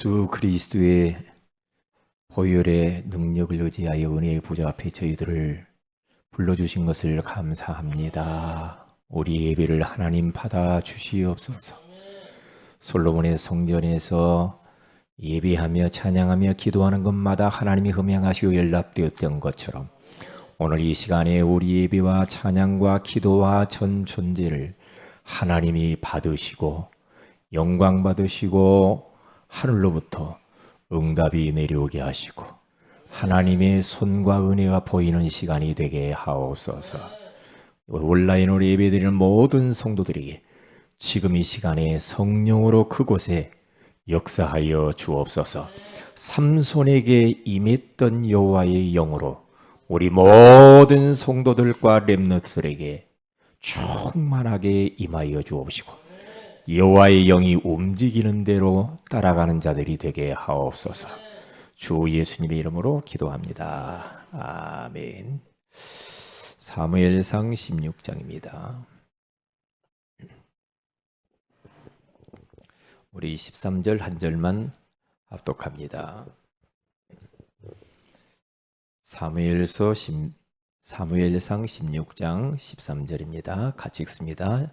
주 그리스도의 보혈의 능력을 의지하여 은혜의 보좌 앞에 저희들을 불러주신 것을 감사합니다. 우리 예배를 하나님 받아 주시옵소서. 솔로몬의 성전에서 예배하며 찬양하며 기도하는 것마다 하나님이 흠양하시고 연락되었던 것처럼 오늘 이 시간에 우리 예배와 찬양과 기도와 전 존재를 하나님이 받으시고 영광 받으시고 하늘로부터 응답이 내려오게 하시고 하나님의 손과 은혜가 보이는 시간이 되게 하옵소서. 온라인으로 예배드리는 모든 성도들에게 지금 이 시간에 성령으로 그곳에 역사하여 주옵소서. 삼손에게 임했던 여호와의 영으로 우리 모든 성도들과 렘넌트들에게 충만하게 임하여 주옵시고 여호와의 영이 움직이는 대로 따라가는 자들이 되게 하옵소서. 주 예수님의 이름으로 기도합니다. 아멘. 사무엘상 16장입니다. 우리 13절 한 절만 합독합니다. 사무엘상 16장 13절입니다. 같이 읽습니다.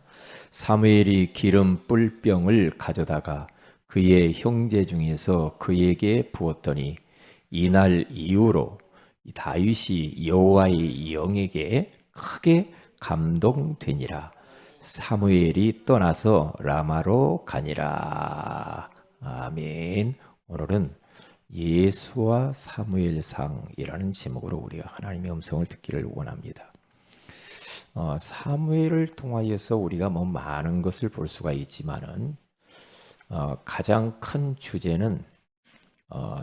사무엘이 기름 뿔병을 가져다가 그의 형제 중에서 그에게 부었더니 이날 이후로 다윗이 여호와의 영에게 크게 감동되니라. 사무엘이 떠나서 라마로 가니라. 아멘. 오늘은 예수와 사무엘상이라는 제목으로 우리가 하나님의 음성을 듣기를 원합니다. 사무엘을 통하여서 우리가 많은 것을 볼 수가 있지만은 가장 큰 주제는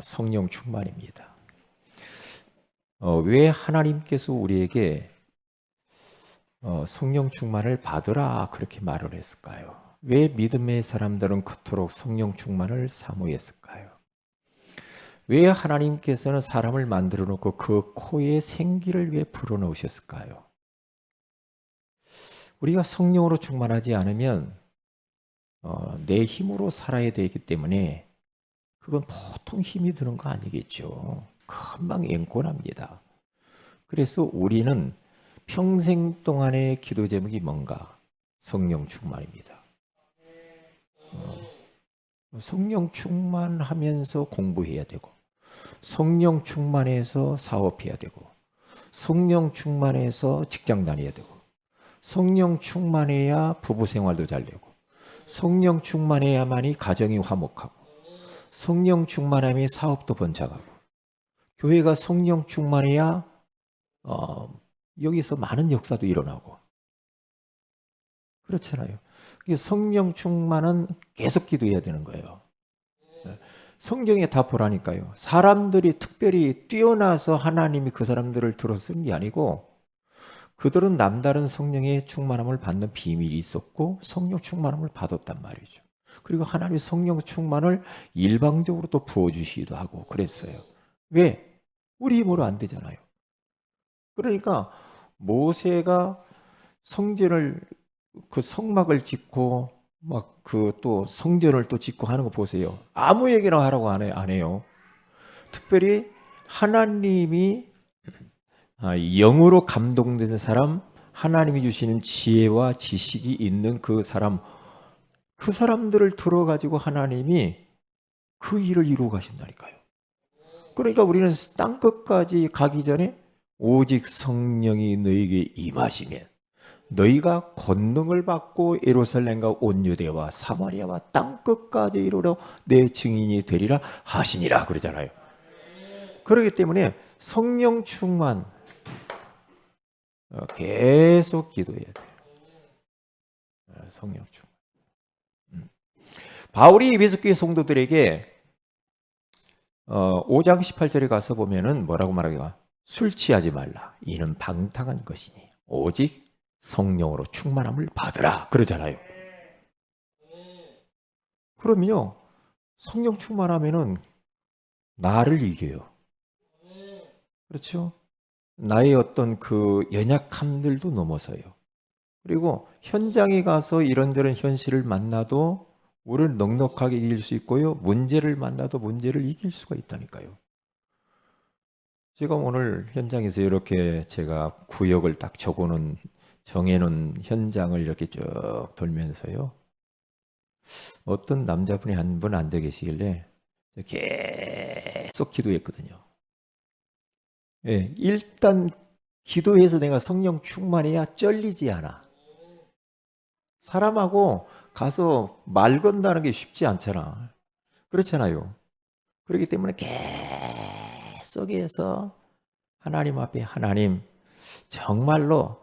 성령 충만입니다. 왜 하나님께서 우리에게 성령 충만을 받으라 그렇게 말을 했을까요? 왜 믿음의 사람들은 그토록 성령 충만을 사모했을까요? 왜 하나님께서는 사람을 만들어 놓고 그 코에 생기를 왜 불어넣으셨을까요? 우리가 성령으로 충만하지 않으면 내 힘으로 살아야 되기 때문에 그건 보통 힘이 드는 거 아니겠죠. 금방 앵꼬납니다. 그래서 우리는 평생 동안의 기도 제목이 뭔가? 성령 충만입니다. 성령 충만하면서 공부해야 되고 성령 충만해서 사업해야 되고 성령 충만해서 직장 다녀야 되고 성령 충만해야 부부 생활도 잘 되고 성령 충만해야만이 가정이 화목하고 성령 충만함이 사업도 번창하고 교회가 성령 충만해야 여기서 많은 역사도 일어나고 그렇잖아요. 성령 충만은 계속 기도해야 되는 거예요. 성경에 다 보라니까요. 사람들이 특별히 뛰어나서 하나님이 그 사람들을 들어 쓴 게 아니고 그들은 남다른 성령의 충만함을 받는 비밀이 있었고 성령 충만함을 받았단 말이죠. 그리고 하나님의 성령 충만을 일방적으로 또 부어주시기도 하고 그랬어요. 왜? 우리 힘으로 안 되잖아요. 그러니까 모세가 성전을 그 성막을 짓고 막 그 또 성전을 또 짓고 하는 거 보세요. 아무 얘기나 하라고 안 해요. 특별히 하나님이 영으로 감동된 사람, 하나님이 주시는 지혜와 지식이 있는 그 사람들을 들어가지고 하나님이 그 일을 이루어 가신다니까요. 그러니까 우리는 땅 끝까지 가기 전에 오직 성령이 너에게 임하시면 너희가 권능을 받고 예루살렘과 온 유대와 사마리아와 땅 끝까지 이르러 내 증인이 되리라 하시니라 그러잖아요. 그렇기 때문에 성령 충만 계속 기도해야 돼요. 성령 충만. 바울이 에베소 교회 성도들에게 5장 18절에 가서 보면은 뭐라고 말하기가 술 취하지 말라. 이는 방탕한 것이니 오직 성령으로 충만함을 받으라 그러잖아요. 그러면요 성령 충만하면은 나를 이겨요. 그렇죠? 나의 어떤 그 연약함들도 넘어서요. 그리고 현장에 가서 이런저런 현실을 만나도 우리를 넉넉하게 이길 수 있고요. 문제를 만나도 문제를 이길 수가 있다니까요. 지금 오늘 현장에서 이렇게 제가 구역을 딱 정해놓은 현장을 이렇게 쭉 돌면서요. 어떤 남자분이 한 분 앉아 계시길래 계속 기도했거든요. 예, 일단 기도해서 내가 성령 충만해야 쩔리지 않아. 사람하고 가서 말 건다는 게 쉽지 않잖아. 그렇잖아요. 그렇기 때문에 계속해서 하나님 앞에 하나님 정말로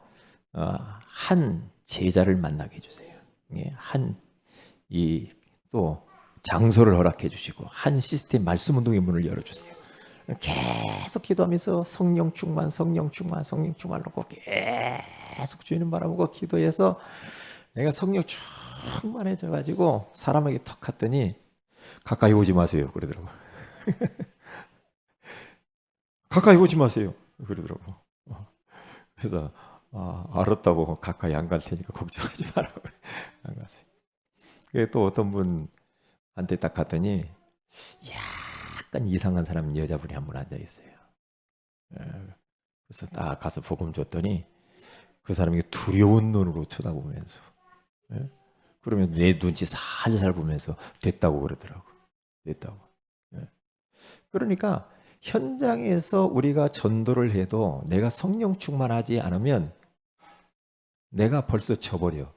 한 제자를 만나게 해주세요. 예, 또 장소를 허락해 주시고 한 시스템 말씀 운동의 문을 열어주세요. 계속 기도하면서 성령 충만 놓고 계속 주님 바라보고 기도해서 내가 성령 충만해져 가지고 사람에게 턱 갔더니 가까이 오지 마세요 그러더라고. 가까이 오지 마세요 그러더라고. 그래서 알았다고 가까이 안 갈 테니까 걱정하지 말라고 안 가세요. 또 어떤 분한테 딱 갔더니 약간 이상한 사람 여자분이 한 분 앉아 있어요. 그래서 딱 가서 복음 줬더니 그 사람이 두려운 눈으로 쳐다보면서 그러면 내 눈치 살살 보면서 됐다고 그러더라고. 됐다고. 그러니까 현장에서 우리가 전도를 해도 내가 성령 충만하지 않으면 내가 벌써 져버려.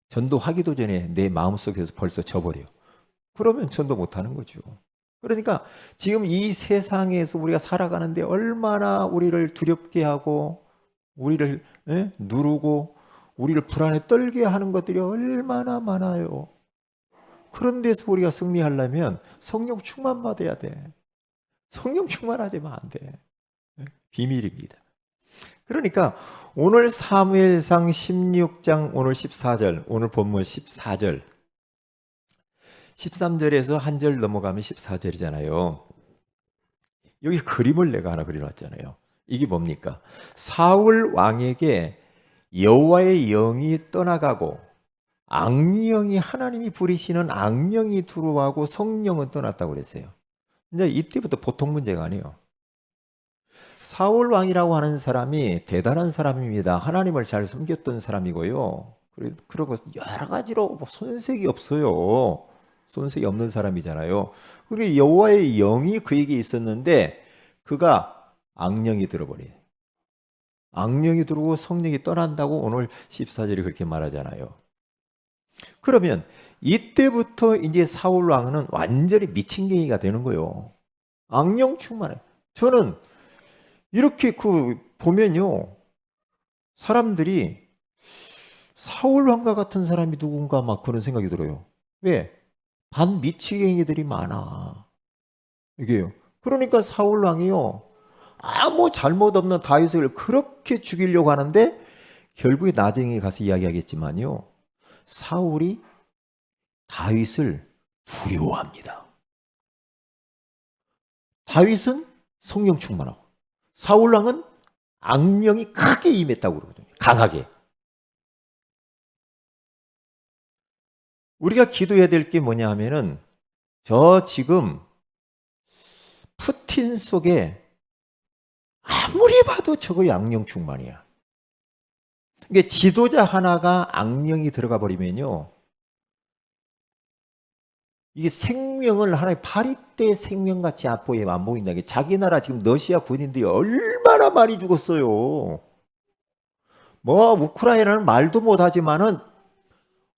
전도하기도 전에 내 마음속에서 벌써 져버려. 그러면 전도 못하는 거죠. 그러니까 지금 이 세상에서 우리가 살아가는데 얼마나 우리를 두렵게 하고 우리를 누르고 우리를 불안에 떨게 하는 것들이 얼마나 많아요. 그런 데서 우리가 승리하려면 성령 충만 받아야 돼. 성령 충만하지만 안 돼. 비밀입니다. 그러니까 오늘 사무엘상 16장 오늘 14절 오늘 본문 14절 13절에서 한 절 넘어가면 14절이잖아요. 여기 그림을 내가 하나 그려놨잖아요. 이게 뭡니까? 사울 왕에게 여호와의 영이 떠나가고 악령이 하나님이 부리시는 악령이 들어와고 성령은 떠났다고 그랬어요. 이제 이때부터 보통 문제가 아니에요. 사울 왕이라고 하는 사람이 대단한 사람입니다. 하나님을 잘 섬겼던 사람이고요. 그리고 여러 가지로 손색이 없어요. 손색이 없는 사람이잖아요. 그리고 여호와의 영이 그에게 있었는데 그가 악령이 들어버려요. 악령이 들어오고 성령이 떠난다고 오늘 14절이 그렇게 말하잖아요. 그러면 이때부터 이제 사울 왕은 완전히 미친개이가 되는 거예요. 악령 충만해. 저는 이렇게 보면요. 사람들이 사울 왕과 같은 사람이 누군가 막 그런 생각이 들어요. 왜? 반미치갱이들이 많아. 이게요. 그러니까 사울 왕이요. 아무 잘못 없는 다윗을 그렇게 죽이려고 하는데 결국에 나중에 가서 이야기하겠지만요. 사울이 다윗을 두려워합니다. 다윗은 성령 충만하고 사울 왕은 악령이 크게 임했다고 그러거든요. 강하게. 우리가 기도해야 될 게 뭐냐 하면은 저 지금 푸틴 속에 아무리 봐도 저거 악령 충만이야. 이게 지도자 하나가 악령이 들어가 버리면요. 이게 생명을 하나의 파리떼 생명같이 안 보인다. 자기 나라 지금 러시아 군인들이 얼마나 많이 죽었어요. 뭐 우크라이나는 말도 못하지만은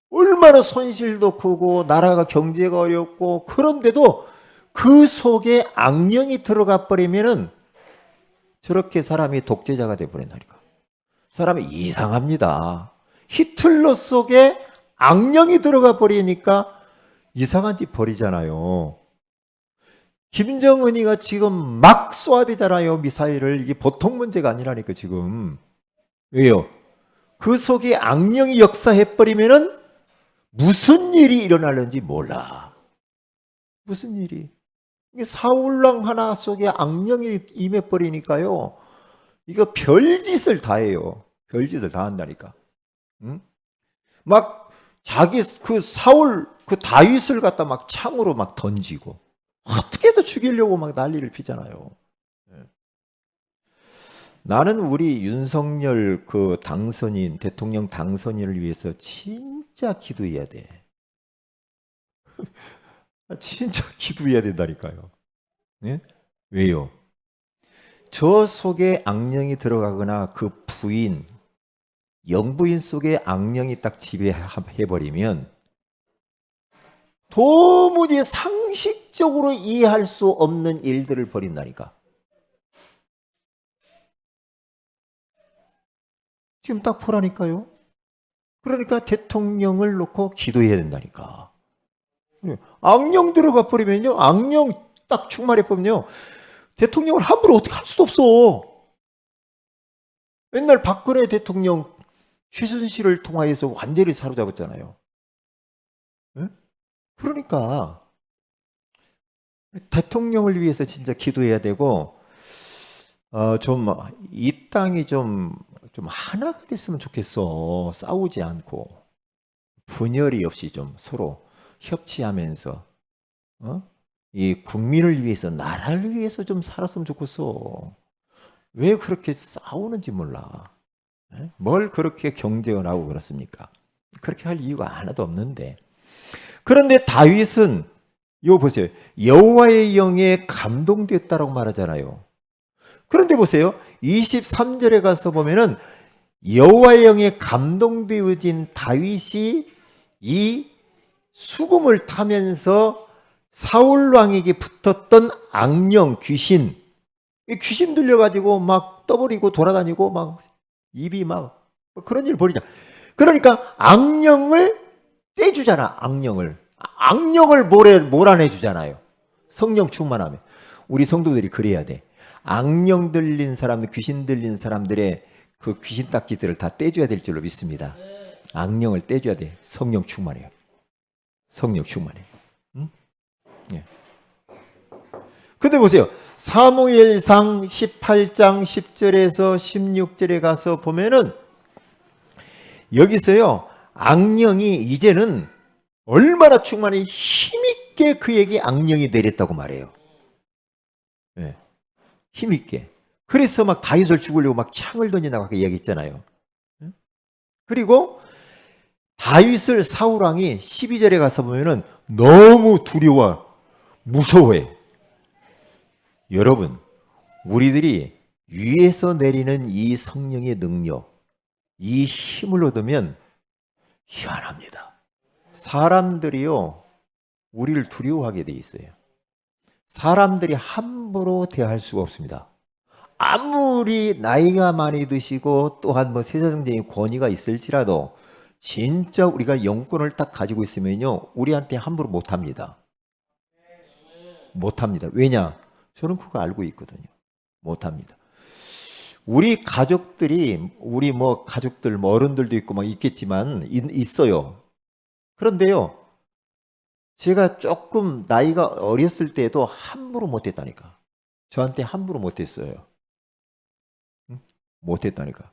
얼마나 손실도 크고 나라가 경제가 어렵고 그런데도 그 속에 악령이 들어가 버리면은 저렇게 사람이 독재자가 돼버린다니까. 사람이 이상합니다. 히틀러 속에 악령이 들어가 버리니까 이상한 짓 벌이잖아요. 김정은이가 지금 막 쏘아대잖아요. 미사일을. 이게 보통 문제가 아니라니까 지금. 왜요? 그 속에 악령이 역사해버리면은 무슨 일이 일어나는지 몰라. 무슨 일이. 사울왕 하나 속에 악령이 임해버리니까요. 이거 별짓을 다 해요. 별짓을 다 한다니까. 응? 막 자기 그 사울 그 다윗을 갖다 막 창으로 막 던지고 어떻게든 죽이려고 막 난리를 피잖아요. 나는 우리 윤석열 그 당선인, 대통령 당선인을 위해서 진짜 기도해야 돼. 진짜 기도해야 된다니까요. 네? 왜요? 저 속에 악령이 들어가거나 그 부인, 영부인 속에 악령이 딱 지배해버리면 도무지 상식적으로 이해할 수 없는 일들을 벌인다니까. 지금 딱 보라니까요. 그러니까 대통령을 놓고 기도해야 된다니까. 악령 들어가 버리면요. 악령 딱 충만해 버리면요. 대통령을 함부로 어떻게 할 수도 없어. 맨날 박근혜 대통령 최순실을 통하여서 완전히 사로잡았잖아요. 네? 그러니까 대통령을 위해서 진짜 기도해야 되고 좀 이 땅이 좀 하나가 됐으면 좋겠어. 싸우지 않고 분열이 없이 좀 서로 협치하면서 이 국민을 위해서 나라를 위해서 좀 살았으면 좋겠어. 왜 그렇게 싸우는지 몰라. 뭘 그렇게 경쟁을 하고 그렇습니까? 그렇게 할 이유가 하나도 없는데. 그런데 다윗은 이거 보세요. 여호와의 영에 감동됐다라고 말하잖아요. 그런데 보세요. 23절에 가서 보면은 여호와의 영에 감동되어진 다윗이 이 수금을 타면서 사울 왕에게 붙었던 악령 귀신, 귀신 들려가지고 막 떠버리고 돌아다니고 막 입이 막 그런 일 벌이자. 그러니까 악령을 떼주잖아. 악령을 몰아내주잖아요. 성령 충만하면. 우리 성도들이 그래야 돼. 악령 들린 사람들, 귀신 들린 사람들의 그 귀신 딱지들을 다 떼줘야 될 줄로 믿습니다. 악령을 떼줘야 돼. 성령 충만해요. 성령 충만해. 응? 예. 근데 보세요. 사무엘상 18장 10절에서 16절에 가서 보면은 여기서요. 악령이 이제는 얼마나 충만히 힘있게 그에게 악령이 내렸다고 말해요. 예. 힘있게. 그래서 막 다윗을 죽이려고 막 창을 던진다고 아까 이야기했잖아요. 그리고 다윗을 사울왕이 12절에 가서 보면은 너무 두려워, 무서워해. 여러분, 우리들이 위에서 내리는 이 성령의 능력, 이 힘을 얻으면 희한합니다. 사람들이요, 우리를 두려워하게 돼 있어요. 사람들이 함부로 대할 수가 없습니다. 아무리 나이가 많이 드시고 또한 뭐 세상적인 권위가 있을지라도 진짜 우리가 영권을 딱 가지고 있으면요, 우리한테 함부로 못합니다. 못합니다. 왜냐? 저는 그거 알고 있거든요. 못합니다. 우리 가족들이, 우리 뭐 가족들, 뭐 어른들도 있고 막 있겠지만, 있어요. 그런데요, 제가 조금 나이가 어렸을 때도 함부로 못했다니까. 저한테 함부로 못했어요. 못했다니까.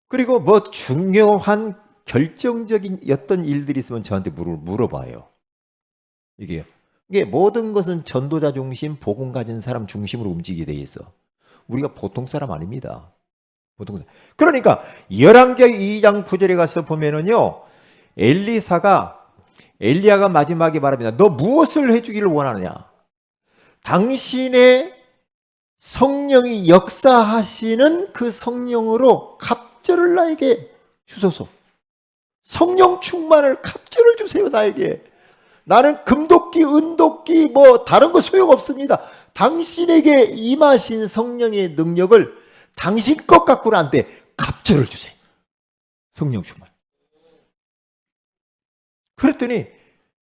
그리고 뭐 중요한 결정적인 어떤 일들이 있으면 저한테 물어봐요. 이게 모든 것은 전도자 중심, 복음 가진 사람 중심으로 움직이게 돼 있어. 우리가 보통 사람 아닙니다. 보통 사람. 그러니까 열왕기하 2장 9절에 가서 보면은요, 엘리야가 마지막에 말합니다. 너 무엇을 해주기를 원하느냐? 당신의 성령이 역사하시는 그 성령으로 갑절을 나에게 주소서. 성령 충만을 갑절을 주세요, 나에게. 나는 금도끼, 은도끼, 뭐 다른 거 소용없습니다. 당신에게 임하신 성령의 능력을 당신 것 갖고는 안 돼. 갑절을 주세요. 성령 충만. 그랬더니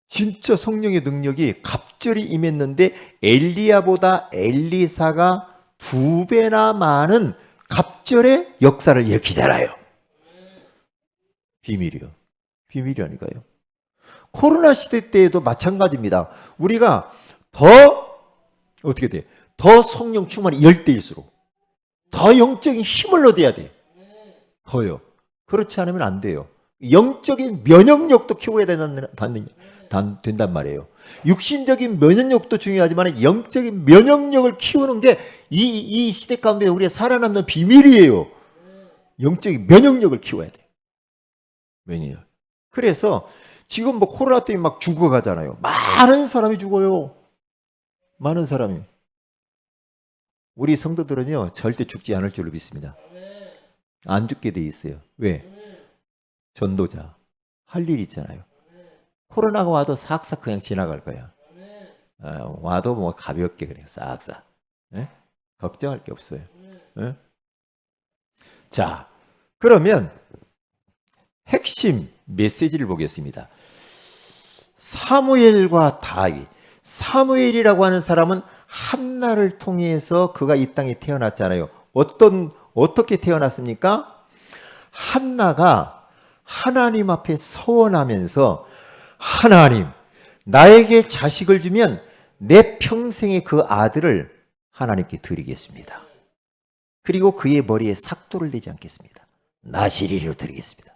진짜 성령의 능력이 갑절이 임했는데 엘리야보다 엘리사가 2배나 많은 갑절의 역사를 일으키잖아요. 비밀이요. 비밀이라니까요. 코로나 시대 때에도 마찬가지입니다. 우리가 어떻게 돼? 더 성령 충만이 10대일수록 더 영적인 힘을 얻어야 돼. 더요. 그렇지 않으면 안 돼요. 영적인 면역력도 키워야 된단 말이에요. 육신적인 면역력도 중요하지만 영적인 면역력을 키우는 게 이 시대 가운데 우리가 살아남는 비밀이에요. 영적인 면역력을 키워야 돼요. 면역력. 그래서 지금 뭐 코로나 때문에 막 죽어가잖아요. 많은 사람이 죽어요. 많은 사람이. 우리 성도들은요, 절대 죽지 않을 줄로 믿습니다. 안 죽게 돼 있어요. 왜? 전도자. 할 일 있잖아요. 코로나가 와도 싹싹 그냥 지나갈 거야. 와도 뭐 가볍게 그냥 싹싹. 예? 걱정할 게 없어요. 예? 자, 그러면 핵심 메시지를 보겠습니다. 사무엘과 다윗. 사무엘이라고 하는 사람은 한나를 통해서 그가 이 땅에 태어났잖아요. 어떻게 태어났습니까? 한나가 하나님 앞에 서원하면서 하나님, 나에게 자식을 주면 내 평생의 그 아들을 하나님께 드리겠습니다. 그리고 그의 머리에 삭도를 내지 않겠습니다. 나시리로 드리겠습니다.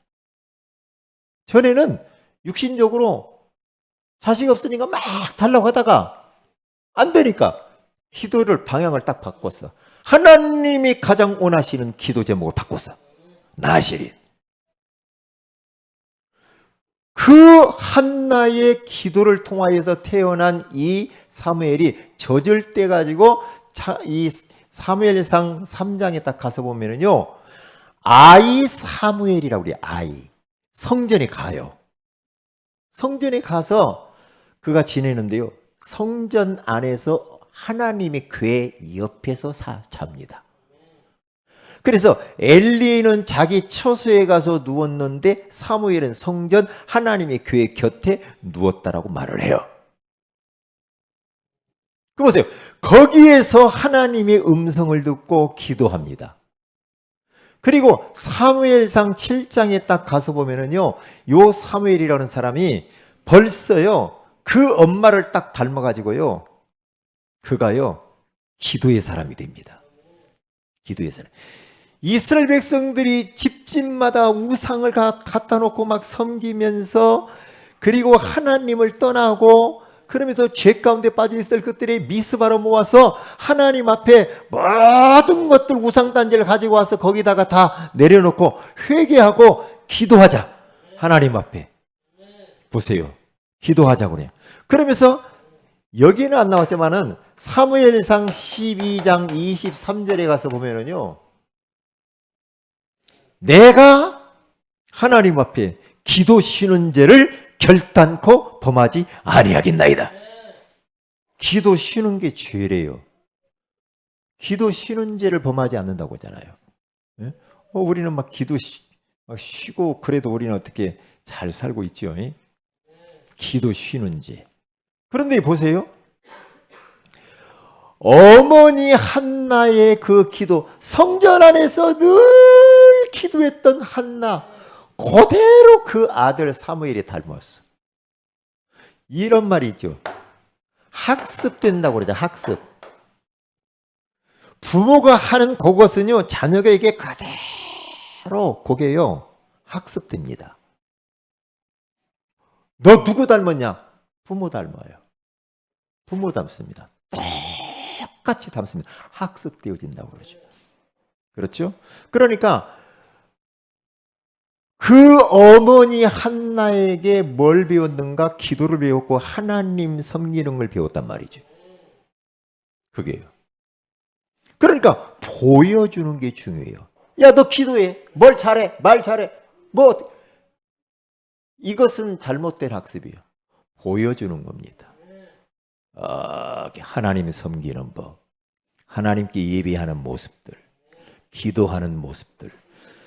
전에는 육신적으로 자식 없으니까 막 달라고 하다가 안 되니까 기도를 방향을 딱 바꿨어. 하나님이 가장 원하시는 기도 제목을 바꿨어. 나시린. 그 한나의 기도를 통하여서 태어난 이 사무엘이 젖을 때 가지고 이 사무엘상 3장에 딱 가서 보면은요, 아이 사무엘이라고 그래요. 아이. 성전에 가요. 성전에 가서 그가 지내는데요, 성전 안에서 하나님의 궤 옆에서 잡니다. 그래서 엘리는 자기 처소에 가서 누웠는데 사무엘은 성전 하나님의 궤 곁에 누웠다라고 말을 해요. 그 보세요. 거기에서 하나님의 음성을 듣고 기도합니다. 그리고 사무엘상 7장에 딱 가서 보면은요, 요 사무엘이라는 사람이 벌써요, 그 엄마를 딱 닮아가지고요, 그가요, 기도의 사람이 됩니다. 기도의 사람. 이스라엘 백성들이 집집마다 우상을 갖다 놓고 막 섬기면서, 그리고 하나님을 떠나고, 그러면서 죄 가운데 빠져 있을 것들이 미스바로 모아서 하나님 앞에 모든 것들 우상단지를 가지고 와서 거기다가 다 내려놓고 회개하고 기도하자. 하나님 앞에. 보세요. 기도하자고 그래요. 그러면서 여기는 안 나왔지만은 사무엘상 12장 23절에 가서 보면은요, 내가 하나님 앞에 기도 쉬는 죄를 결단코 범하지 아니하겠나이다. 기도 쉬는 게 죄래요. 기도 쉬는 죄를 범하지 않는다고 하잖아요. 예? 우리는 막 기도 막 쉬고 그래도 우리는 어떻게 잘 살고 있죠. 예? 기도 쉬는 죄. 그런데 보세요. 어머니 한나의 그 기도, 성전 안에서 늘 기도했던 한나, 그대로 그 아들 사무엘이 닮았어. 이런 말이 있죠. 학습된다고 그러죠. 학습. 부모가 하는 그것은요, 자녀에게 그대로 그게요, 학습됩니다. 너 누구 닮았냐? 부모 닮아요. 부모 닮습니다. 똑같이 닮습니다. 학습되어진다고 그러죠. 그렇죠? 그러니까 그 어머니 한나에게 뭘 배웠는가? 기도를 배웠고 하나님 섬기는 걸 배웠단 말이죠. 그게요. 그러니까 보여주는 게 중요해요. 야, 너 기도해. 뭘 잘해. 말 잘해. 뭐 이것은 잘못된 학습이에요. 보여주는 겁니다. 하나님 섬기는 법, 하나님께 예배하는 모습들, 기도하는 모습들,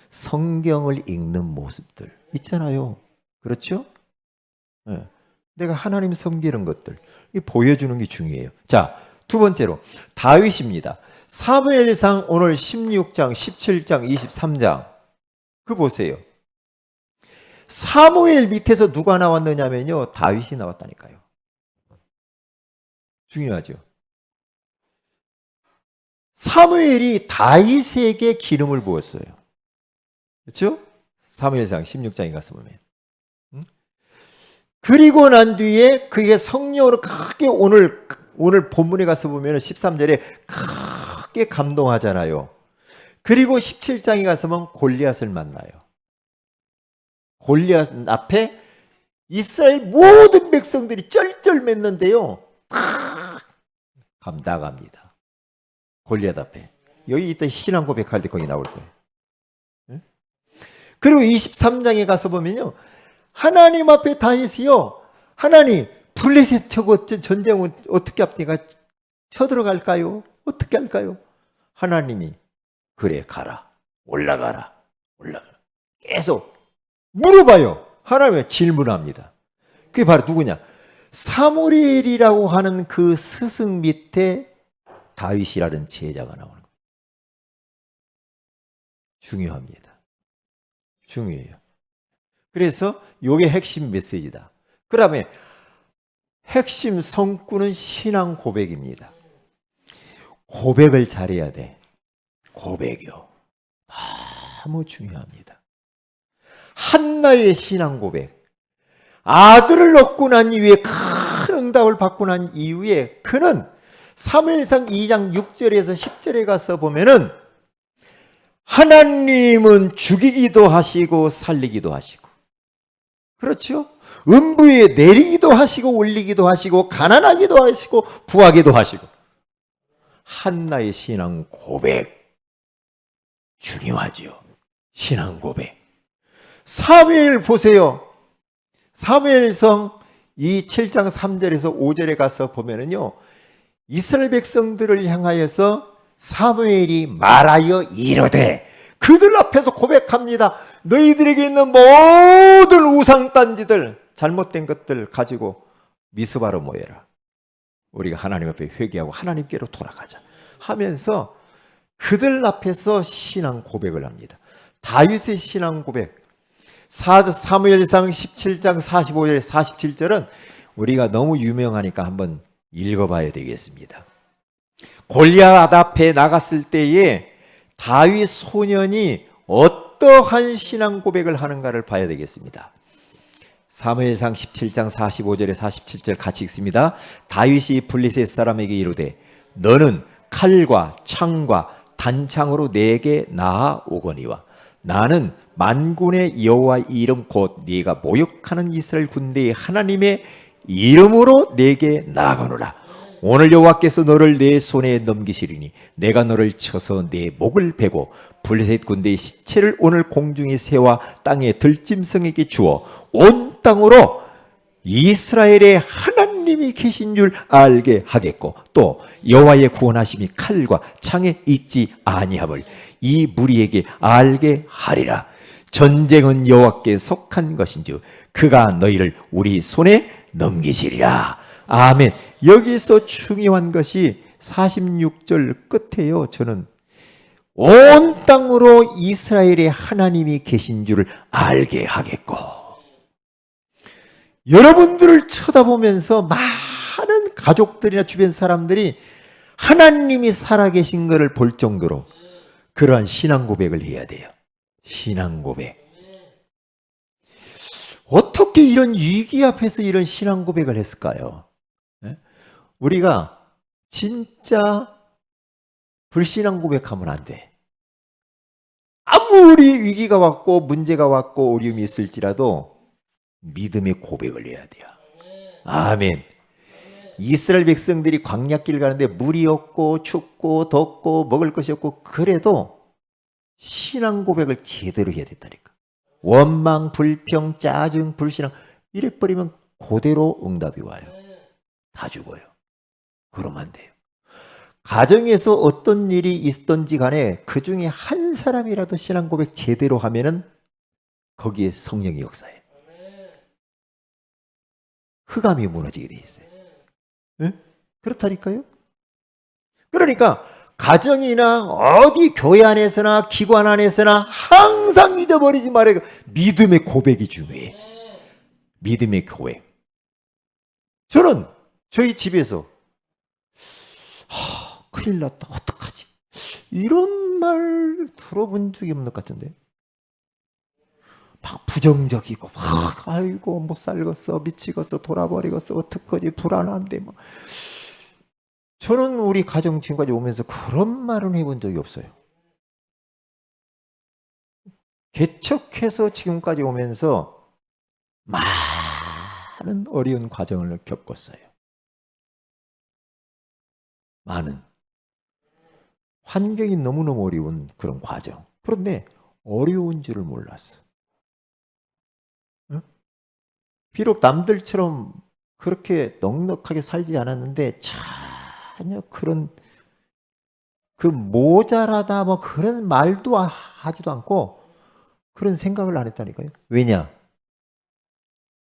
성경을 읽는 모습들 있잖아요. 그렇죠? 네. 내가 하나님 섬기는 것들 보여주는 게 중요해요. 자, 두 번째로 다윗입니다. 사무엘상 오늘 16장, 17장, 23장 그 보세요. 사무엘 밑에서 누가 나왔느냐면요, 다윗이 나왔다니까요. 중요하죠. 사무엘이 다윗에게 기름을 부었어요. 그렇죠? 사무엘상 16장에 가서 보면. 그리고 난 뒤에 그게 성령으로 크게 오늘 본문에 가서 보면 13절에 크게 감동하잖아요. 그리고 17장에 가서 보면 골리앗을 만나요. 골리앗 앞에 이스라엘 모든 백성들이 쩔쩔맸는데요. 나갑니다. 골리앗 앞에. 여기 이따 신앙 고백할 때 거기 나올 거예요. 그리고 23장에 가서 보면요. 하나님 앞에 다윗이요. 하나님, 블레셋 저거 전쟁은 어떻게 합니까? 쳐들어갈까요? 어떻게 할까요? 하나님이 그래 가라. 올라가라. 계속 물어봐요. 하나님이 질문합니다. 그게 바로 누구냐? 사무엘이라고 하는 그 스승 밑에 다윗이라는 제자가 나오는 거예요. 중요합니다. 중요해요. 그래서 이게 핵심 메시지다. 그 다음에 핵심 성구는 신앙 고백입니다. 고백을 잘해야 돼. 고백이요. 너무 중요합니다. 한나의 신앙 고백. 아들을 얻고 난 이후에 큰 응답을 받고 난 이후에 그는 사무엘상 2장 6절에서 10절에 가서 보면은 하나님은 죽이기도 하시고 살리기도 하시고, 그렇죠? 음부에 내리기도 하시고 올리기도 하시고 가난하기도 하시고 부하기도 하시고. 한나의 신앙 고백 중요하죠. 신앙 고백. 사무엘 보세요. 사무엘상 이 7장 3절에서 5절에 가서 보면은요, 이스라엘 백성들을 향하여서 사무엘이 말하여 이르되, 그들 앞에서 고백합니다. 너희들에게 있는 모든 우상단지들, 잘못된 것들 가지고 미스바로 모여라. 우리가 하나님 앞에 회개하고 하나님께로 돌아가자 하면서 그들 앞에서 신앙 고백을 합니다. 다윗의 신앙 고백. 사무엘상 17장 45절 47절은 우리가 너무 유명하니까 한번 읽어봐야 되겠습니다. 골리앗 앞에 나갔을 때에 다윗 소년이 어떠한 신앙 고백을 하는가를 봐야 되겠습니다. 사무엘상 17장 45절에 47절 같이 읽습니다. 다윗이 블레셋 사람에게 이르되 너는 칼과 창과 단창으로 내게 나아오거니와 나는 만군의 여호와 이름 곧 네가 모욕하는 이스라엘 군대의 하나님의 이름으로 내게 나아가노라. 오늘 여호와께서 너를 내 손에 넘기시리니 내가 너를 쳐서 내 목을 베고 블레셋 군대의 시체를 오늘 공중의 새와 땅의 들짐승에게 주어 온 땅으로 이스라엘의 하나님이 계신 줄 알게 하겠고 또 여호와의 구원하심이 칼과 창에 있지 아니함을 이 무리에게 알게 하리라. 전쟁은 여호와께 속한 것인즉 그가 너희를 우리 손에 넘기시리라. 아멘. 여기서 중요한 것이 46절 끝에요. 저는 온 땅으로 이스라엘의 하나님이 계신 줄을 알게 하겠고. 여러분들을 쳐다보면서 많은 가족들이나 주변 사람들이 하나님이 살아계신 것을 볼 정도로 그러한 신앙 고백을 해야 돼요. 신앙 고백. 어떻게 이런 위기 앞에서 이런 신앙 고백을 했을까요? 우리가 진짜 불신앙 고백하면 안 돼. 아무리 위기가 왔고 문제가 왔고 어려움이 있을지라도 믿음의 고백을 해야 돼요. 아멘. 이스라엘 백성들이 광야길 가는데 물이 없고 춥고 덥고 먹을 것이 없고 그래도 신앙 고백을 제대로 해야 된다니까. 원망, 불평, 짜증, 불신앙 이래버리면 그대로 응답이 와요. 다 죽어요. 그러면 안 돼요. 가정에서 어떤 일이 있던지 간에 그 중에 한 사람이라도 신앙 고백 제대로 하면은 거기에 성령의 역사예요. 흑암이 무너지게 돼 있어요. 네? 그렇다니까요. 그러니까 가정이나 어디 교회 안에서나 기관 안에서나 항상 잊어버리지 말아요. 믿음의 고백이 중요해. 믿음의 고백. 저는 저희 집에서 큰일 났다 어떡하지 이런 말 들어본 적이 없는 것 같은데 막 부정적이고 막 아이고 못 살겠어, 미치겠어, 돌아버리겠어, 어떡하지, 불안한데 뭐. 저는 우리 가정 지금까지 오면서 그런 말은 해본 적이 없어요. 개척해서 지금까지 오면서 많은 어려운 과정을 겪었어요. 많은 환경이 너무너무 어려운 그런 과정. 그런데 어려운 줄을 몰랐어. 응? 비록 남들처럼 그렇게 넉넉하게 살지 않았는데 전혀 그런 그 모자라다 뭐 그런 말도 하지도 않고 그런 생각을 안 했다니까요. 왜냐?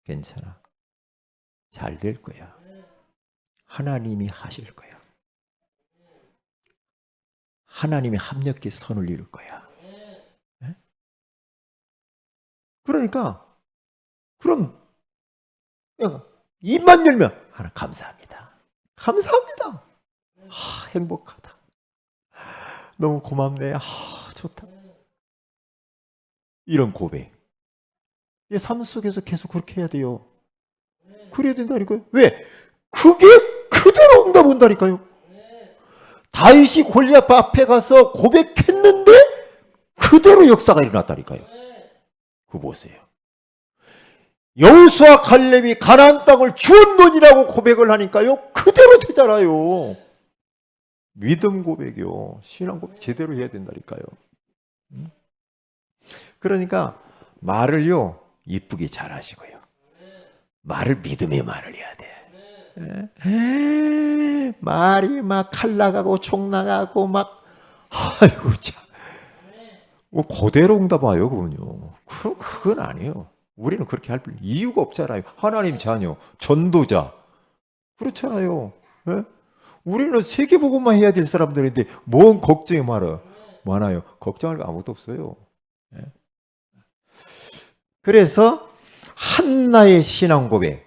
괜찮아. 잘 될 거야. 하나님이 하실 거야. 하나님이 합력히 선을 이룰 거야. 네? 그러니까 그럼 입만 열면 하나 감사합니다. 감사합니다. 행복하다. 너무 고맙네. 좋다. 이런 고백. 삶 속에서 계속 그렇게 해야 돼요. 그래야 된다니까요. 왜? 그게 그대로 응답 온다니까요. 다윗이 골리앗 앞에 가서 고백했는데 그대로 역사가 일어났다니까요. 그거 보세요. 여호수아 갈렙이 가나안 땅을 주었노니라고 고백을 하니까요. 그대로 되잖아요. 믿음 고백이요. 신앙 고백 제대로 해야 된다니까요. 그러니까 말을요. 이쁘게 잘하시고요. 말을 믿음의 말을 해야 돼. 말이 막 칼 나가고 총 나가고 막 아이고 참. 뭐 그대로 응답 와요, 그건요. 그건 아니에요. 우리는 그렇게 할 이유가 없잖아요. 하나님 자녀, 전도자. 그렇잖아요. 네? 우리는 세계복음만 해야 될 사람들인데 뭔 걱정이 많아요. 걱정할 거 아무것도 없어요. 네? 그래서 한나의 신앙 고백.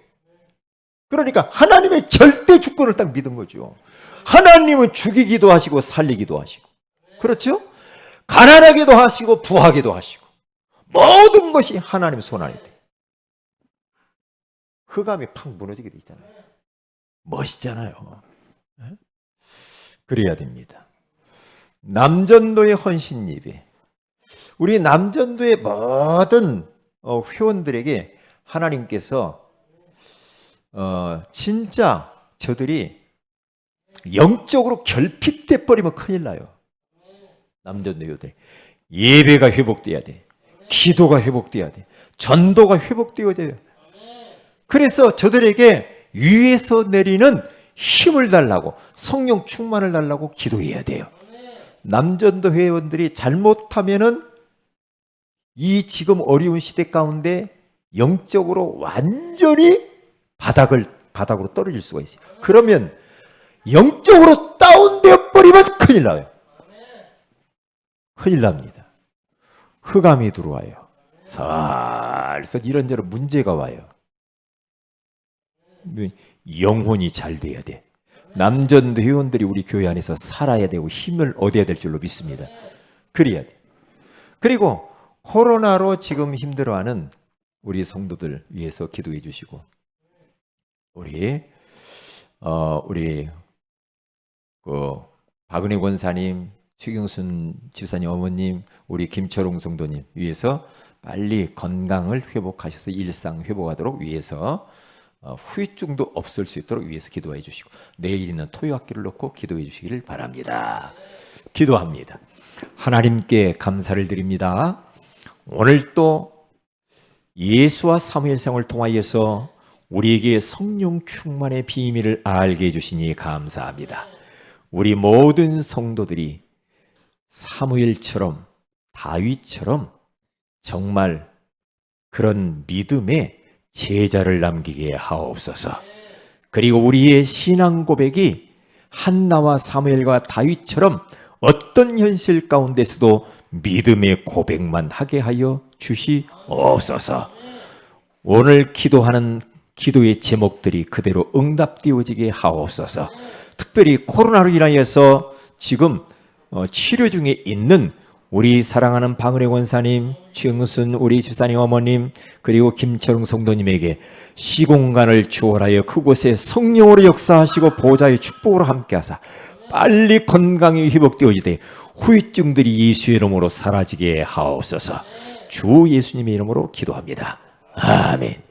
그러니까 하나님의 절대 주권을 딱 믿은 거죠. 하나님은 죽이기도 하시고 살리기도 하시고. 그렇죠? 가난하게도 하시고 부하게도 하시고. 모든 것이 하나님 손 안에 돼. 흑암이 팍 무너지게 돼 있잖아요. 멋있잖아요. 그래야 됩니다. 남전도의 헌신 예배. 우리 남전도의 모든 회원들에게 하나님께서 진짜 저들이 영적으로 결핍돼 버리면 큰일 나요. 남전도 회원들 예배가 회복돼야 돼. 기도가 회복돼야 돼. 전도가 회복되어야 돼요. 그래서 저들에게 위에서 내리는 힘을 달라고, 성령 충만을 달라고 기도해야 돼요. 남전도 회원들이 잘못하면은 이 지금 어려운 시대 가운데 영적으로 완전히 바닥으로 떨어질 수가 있어요. 그러면 영적으로 다운되어 버리면 큰일 나요. 큰일 납니다. 흑암이 들어와요. 살살 이런저런 문제가 와요. 영혼이 잘 돼야 돼. 남전도 회원들이 우리 교회 안에서 살아야 되고 힘을 얻어야 될 줄로 믿습니다. 그래야 돼. 그리고 코로나로 지금 힘들어하는 우리 성도들 위해서 기도해 주시고, 우리 박은혜 권사님, 최경순 집사님 어머님, 우리 김철웅 성도님 위해서 빨리 건강을 회복하셔서 일상 회복하도록 위해서 후유증도 없을 수 있도록 위해서 기도해 주시고, 내일 있는 토요학기를 놓고 기도해 주시기를 바랍니다. 기도합니다. 하나님께 감사를 드립니다. 오늘 또 예수와 사무엘상을 통하여서 우리에게 성령 충만의 비밀을 알게 해주시니 감사합니다. 우리 모든 성도들이 사무엘처럼 다윗처럼 정말 그런 믿음의 제자를 남기게 하옵소서. 그리고 우리의 신앙 고백이 한나와 사무엘과 다윗처럼 어떤 현실 가운데서도 믿음의 고백만 하게 하여 주시옵소서. 오늘 기도하는 기도의 제목들이 그대로 응답되어지게 하옵소서. 특별히 코로나로 인하여서 지금 치료 중에 있는 우리 사랑하는 방울의 권사님, 최응순 우리 집사님 어머님, 그리고 김철웅 성도님에게 시공간을 초월하여 그곳에 성령으로 역사하시고 보좌의 축복으로 함께하사 빨리 건강이 회복되어지되 후유증들이 예수의 이름으로 사라지게 하옵소서. 주 예수님의 이름으로 기도합니다. 아멘.